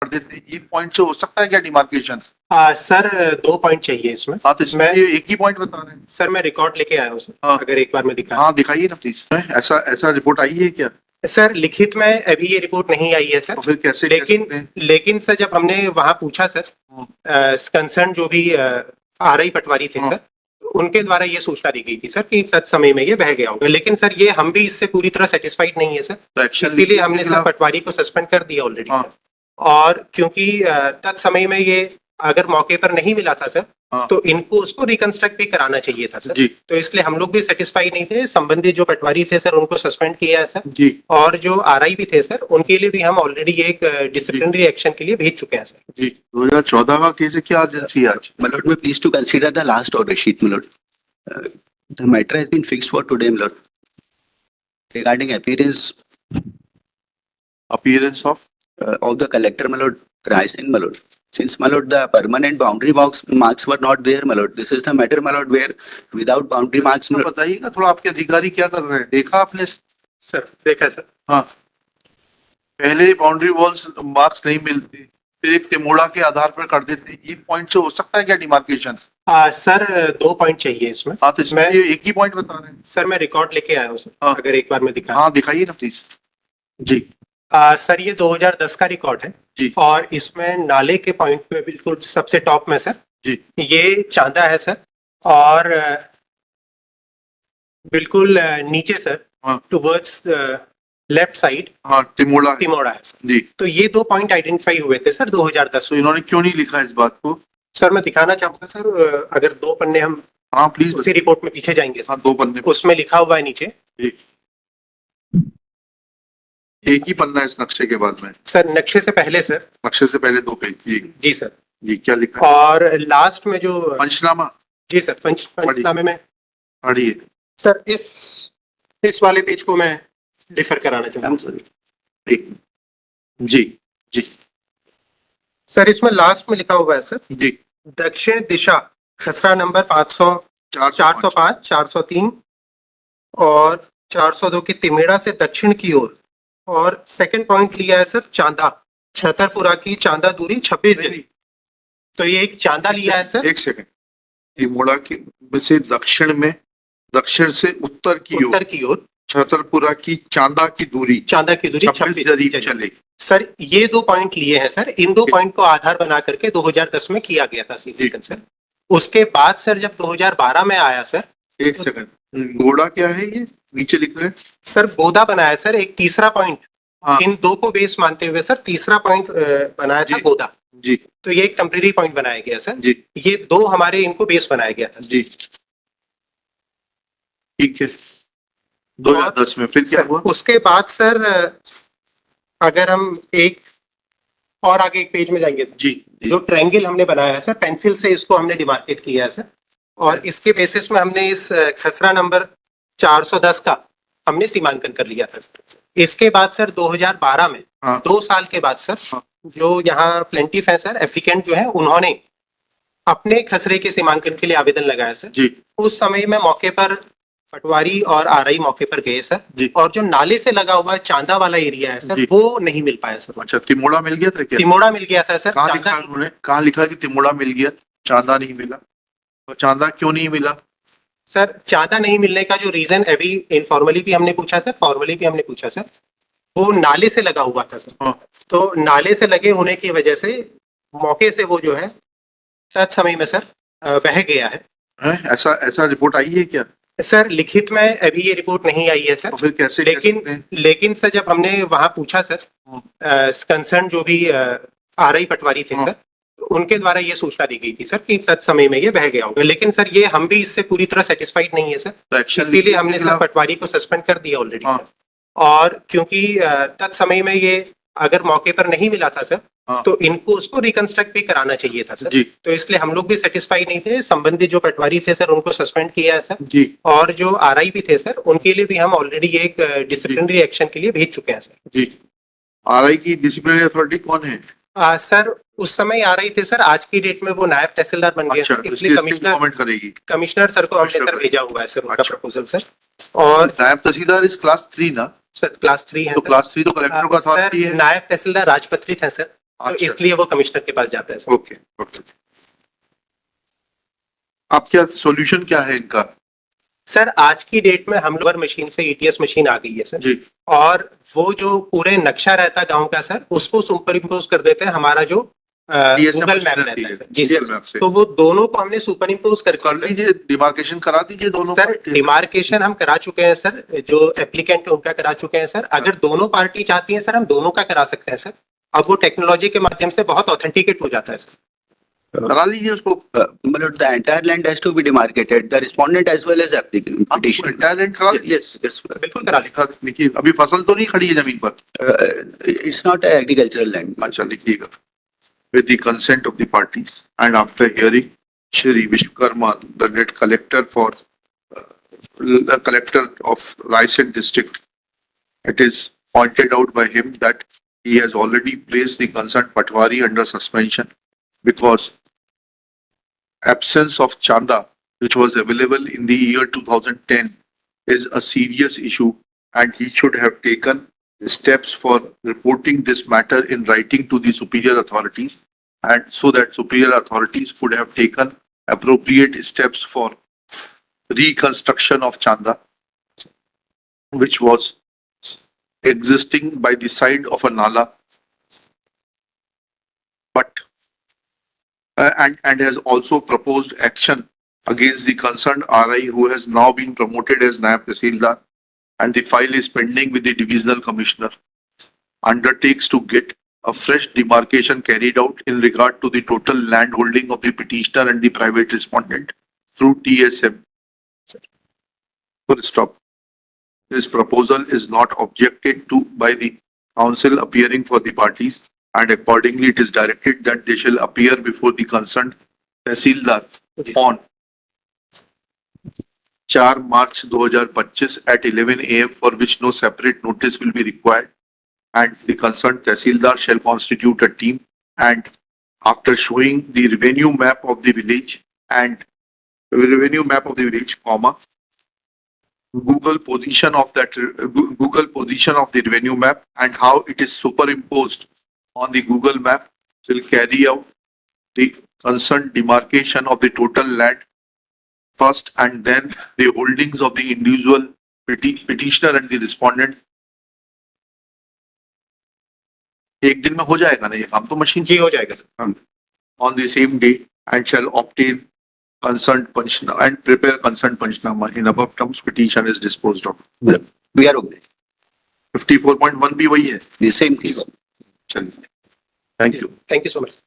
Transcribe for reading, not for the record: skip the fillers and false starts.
कर देते हैं, एक पॉइंट से हो सकता है क्या डिमार्केशन? सर 2 पॉइंट चाहिए इसमें। हाँ तो इसमें मैं- ये एक ही पॉइंट बता रहे हैं। सर मैं रिकॉर्ड लेके आया हूँ सर, हाँ। अगर एक बार मैं दिखा। हाँ दिखाइए ना प्लीज। ऐसा ऐसा रिपोर्ट आई है क्या? सर लिखित में अभी ये रिपोर्ट नहीं आई है सर। तो फिर कैसे लेकिन सर जब हमने वहां पूछा सर, कंसर्न जो भी आरआई पटवारी थे सर, उनके द्वारा ये सूचना दी गई थी सर कि तत्समय में ये बह गया होगा। लेकिन सर ये हम भी इससे पूरी तरह सेटिस्फाइड नहीं है सर, तो एक्शन इसीलिए हमने सर पटवारी को सस्पेंड कर दिया ऑलरेडी हाँ। सर। और क्योंकि तत्समय में ये अगर मौके पर नहीं मिला था सर, हाँ। तो इनको उसको रिकंस्ट्रक्ट भी कराना चाहिए था सर जी। तो इसलिए हम लोग भी सेटिस्फाई नहीं थे। संबंधित जो पटवारी थे सर उनको सस्पेंड किया है सर जी। और जो आरआई भी थे सर उनके लिए भी हम ऑलरेडी एक डिसिप्लिनरी एक्शन के लिए भेज चुके हैं सर। जी 2014 का केस है क्या अर्जेंसी आज? My lord, may please to consider the last order sheet, my lord. The matter has been fixed for today, my lord. Regarding appearance appearance of of the collector, my lord, Raisen, my lord. Since, my lord, the permanent boundary marks were not there, my lord. This is the matter, my lord, where without boundary marks, my lord. बताइएगा थोड़ा, आपके अधिकारी क्या कर रहे हैं, देखा आपने? सर देखा सर। हाँ, पहले बाउंड्री वॉल्स मार्क्स नहीं मिलते, फिर एक तिमोड़ा के आधार पर कर देते हैं, एक पॉइंट से हो सकता है क्या डिमार्केशन? सर 2 पॉइंट चाहिए इसमें। हाँ तो इसमें ये एक ही पॉइंट बता रहे हैं। सर मैं रिकॉर्ड लेके आया हूँ सर, हाँ। अगर एक बार मैं दिखा। हाँ दिखाइए ना प्लीज। जी। सर ये 2010 का रिकॉर्ड है जी। और इसमें नाले के पॉइंट पे बिल्कुल सबसे टॉप में सर जी। ये चांदा है सर, और बिल्कुल नीचे सर हाँ। टुवर्ड्स लेफ्ट साइड हाँ तिमोड़ा है। तिमोड़ा है सर। जी। तो ये 2 पॉइंट आइडेंटिफाई हुए थे सर 2010 तो में। इन्होंने क्यों नहीं लिखा इस बात को? सर मैं दिखाना चाहूंगा सर, अगर 2 पन्ने हम हाँ प्लीज। उसी रिपोर्ट में पीछे जाएंगे सर, हाँ 2 पन्ने उसमें लिखा हुआ है नीचे। जी। एक ही पन्ना है इस नक्शे के बाद में? सर नक्शे से पहले सर। नक्शे से पहले 2 पेज। जी जी सर। जी क्या लिखा है? और लास्ट में जो पंचनामा। जी सर पंचनामे में पढ़िए सर, इस वाले पेज को मैं रिफर कराना चाहता हूँ सर। जी। जी सर इसमें लास्ट में लिखा हुआ है सर, जी। दक्षिण दिशा खसरा नंबर 500 405 403 और 402 के तिमेड़ा से दक्षिण की ओर। और सेकंड पॉइंट लिया है सर चांदा, छतरपुरा की चांदा दूरी 26 दिन। तो ये एक चांदा लिया है सर। एक सेकंड, तिमोड़ा की से दक्षिण में, दक्षिण से उत्तर की ओर छतरपुरा की चांदा की दूरी 26 जरीब चले। सर ये 2 पॉइंट लिए हैं सर, इन 2 पॉइंट को आधार बना करके 2010 में किया गया था सीनियर सर। उसके बाद सर जब 2012 में आया सर। एक सेकंड, गोड़ा क्या है ये नीचे लिख रहे हैं? सर गोदा बनाया सर एक तीसरा पॉइंट। हाँ। इन 2 को बेस मानते हुए सर तीसरा पॉइंट बनाया था गोदा जी। तो ये एक टेम्परेरी पॉइंट बनाया गया सर जी। ये 2 हमारे इनको बेस बनाया गया था जी ठीक है। 2010 में फिर क्या हुआ? उसके बाद सर अगर हम एक और आगे एक पेज में जाएंगे जी। जो ट्रायंगल हमने बनाया है सर, पेंसिल से इसको हमने डिमार्केट किया है सर, और इसके बेसिस में हमने इस खसरा नंबर 410 का हमने सीमांकन कर लिया था। इसके बाद सर 2012 में 2 साल के बाद सर जो यहाँ प्लेंटिफ है सर, एप्लीकेंट जो है उन्होंने अपने खसरे के सीमांकन के लिए आवेदन लगाया सर जी। उस समय में मौके पर पटवारी और आरआई मौके पर गए सर जी। और जो नाले से लगा हुआ चांदा वाला एरिया है सर वो नहीं मिल पाया सर। अच्छा तिमोड़ा मिल गया था क्या? तिमोड़ा मिल गया था सर। कहाँ लिखा है उन्होंने, कहाँ लिखा कि तिमोड़ा मिल गया, चांदा नहीं मिला? और चांदा क्यों नहीं मिला? सर चांदा नहीं मिलने का जो रीजन अभी इनफॉर्मली भी हमने पूछा सर, फॉर्मली भी हमने पूछा सर, वो नाले से लगा हुआ था सर। तो नाले से लगे होने की वजह से मौके से वो जो है तत्समय में सर बह गया है। ऐसा ऐसा रिपोर्ट आई है क्या? सर लिखित में अभी ये रिपोर्ट नहीं आई है सर। तो फिर कैसे? लेकिन सर जब हमने वहां पूछा सर, कंसर्न जो भी आरआई पटवारी थे सर, उनके द्वारा ये सूचना दी गई थी सर कि तत्समय में ये बह गया होगा। लेकिन सर ये हम भी इससे पूरी तरह सेटिस्फाइड नहीं है सर, तो इसीलिए हमने सर पटवारी को सस्पेंड कर दिया ऑलरेडी सर। और क्योंकि तत्समय में ये अगर मौके पर नहीं मिला था सर, तो इनको उसको रिकंस्ट्रक्ट भी कराना चाहिए था सर तो इसलिए हम लोग भी सेटिस्फाइड नहीं थे। संबंधित जो पटवारी थे सर उनको सस्पेंड किया है सर जी। और जो आरआई भी थे सर उनके लिए भी हम ऑलरेडी एक डिसिप्लिनरी एक्शन के लिए भेज चुके हैं सर। जी। आरआई की डिसिप्लिनरी अथॉरिटी कौन है? सर उस समय आरआई थे सर, आज की डेट में वो नायब तहसीलदार बन गए। अच्छा, इसलिए कमिश्नर सर को हमने सर भेजा हुआ है सर उनका प्रपोजल सर। और नायब तहसीलदार इस क्लास 3 ना सर? क्लास 3 है। तो क्लास 3 तो कलेक्टर का अथॉरिटी है। नायब तहसीलदार राजपत्रित है सर। तो अच्छा, इसलिए वो कमिश्नर के पास जाता है सर। Okay okay. अब क्या सॉल्यूशन क्या है इनका? सर आज की डेट में हम लोग मशीन से ईटीएस मशीन आ गई है सर, जी और वो जो पूरे नक्शा रहता है गांव का सर, उसको सुपर इम्पोज कर देते हैं हमारा जो DSM गूगल मशीन मैप रहती रहता है है, सर। जी Google सर, मैप से। तो वो दोनों को हमने सुपर इम्पोज कर करके लीजिए, डिमार्केशन करा दीजिए दोनों सर, parties। डिमार्केशन हम करा चुके हैं सर, जो एप्लीकेंट है उनका करा चुके हैं सर। अगर दोनों पार्टी चाहती है सर, हम दोनों का करा सकते हैं सर। अब वो टेक्नोलॉजी के माध्यम से बहुत ऑथेंटिकेट हो जाता है सर। करा लीजिए उसको। My lord, the entire land has to be demarcated. The respondent as well as applicant आप petitioner. entire land करा लीजिए। Yes, yes. बिल्कुल करा लेंगे। लिखा लिखिए, अभी फसल तो नहीं खड़ी है जमीन पर। It's not an agricultural land. अच्छा लिखिएगा। With the consent of the parties and after hearing Shri Vishwakarma, the net collector for the collector of Raisen district, it is pointed out by him that he has already placed the concerned Patwari under suspension because absence of chanda, which was available in the year 2010, is a serious issue, and he should have taken steps for reporting this matter in writing to the superior authorities, and so that superior authorities could have taken appropriate steps for reconstruction of chanda, which was existing by the side of a nala, but and has also proposed action against the concerned RI, who has now been promoted as Naib Tahsildar, and the file is pending with the divisional commissioner, undertakes to get a fresh demarcation carried out in regard to the total land holding of the petitioner and the private respondent through TSM. Full stop. This proposal is not objected to by the council appearing for the parties, and accordingly it is directed that they shall appear before the concerned Tahsildar on 4 March 2025 at 11 AM, for which no separate notice will be required, and the concerned Tahsildar shall constitute a team, and after showing the revenue map of the village and comma, Google position of the revenue map and how it is superimposed on the Google map, will carry out the concerned demarcation of the total land first, and then the holdings of the individual petitioner and the respondent. एक दिन में हो जाएगा ना ये काम? तो machine जी हो जाएगा sir. on the same day, and shall obtain concerned panchnama and prepare concerned panchnama. In above terms, petition is disposed of. We are okay. 54.1 भी वही है। The same case. चलिए, thank you. Thank you so much.